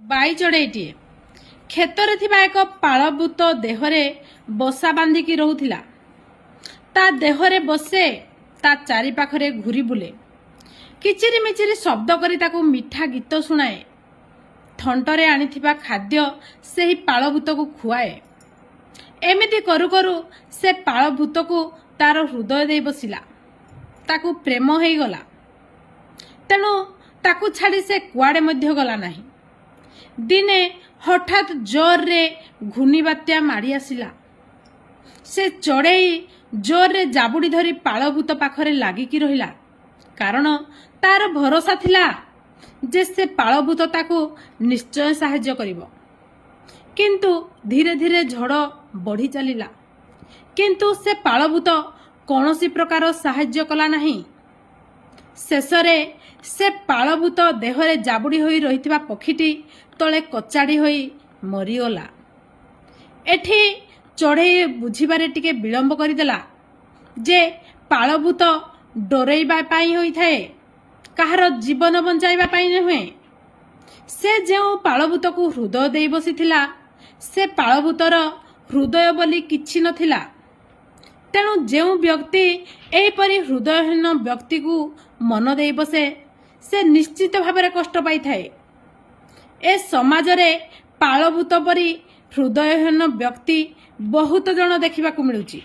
By चढ़ईटीए क्षेत्र थिबा एक पालभूत देहरे बसा बांधिकी रहुथिला। ता देहरे बसे ता चारि पाखरे घूरी बुले, किचिरी मिचिरी शब्द करी ताकू मिठा गीत शुणाए। थंटरे आनिथिबा खाद्य सेही पालभूत को खुआए। एमिति करू करू से पालभूत को तार हृदय दे बसिला, ताकू प्रेम हो गला। तेणु ताकू छाड़ी से कुआडे मध्य गला नाही। दिने हठात जोर रे घूर्णी बात्या माड़ी आसिला। से चढ़ई जोर रे जाबुड़ी धरी पालभूत पाखरे लागिकी रहिला, कारण तार भरोसा थिला जे से पालभूत ताकू निश्चय साहाय्य करिवो। किंतु धीरे धीरे झड़ बढ़ी चलिला, किंतु से पालभूत कौनसी प्रकार साहाय्य कला नहीं। शेषरे से पालभूत देहरे जाबुड़ी होई रहिथिबा पक्षीटी तले कचाड़ी होई मरीगला। एठी चढ़ई बुझिबारे टिके विलंब करिदेला जे पालभूत डरैबा पाई होई थाए, काहार जीवन बंचाइबा पाई नहुए। से जेउ पालभूत को हृदय देई बसिथिला, से पालभूतर हृदय बोली किछि नथिला। तेणु जेउ व्यक्ति एहिपरि हृदयहीन व्यक्ति को मन देई बसे, से निश्चित भाବରେ कष्ट पाई थाए। ए समाज रे पालभूत परी हृदयहीन व्यक्ति बहुत जन देखिबाकू मिलुची।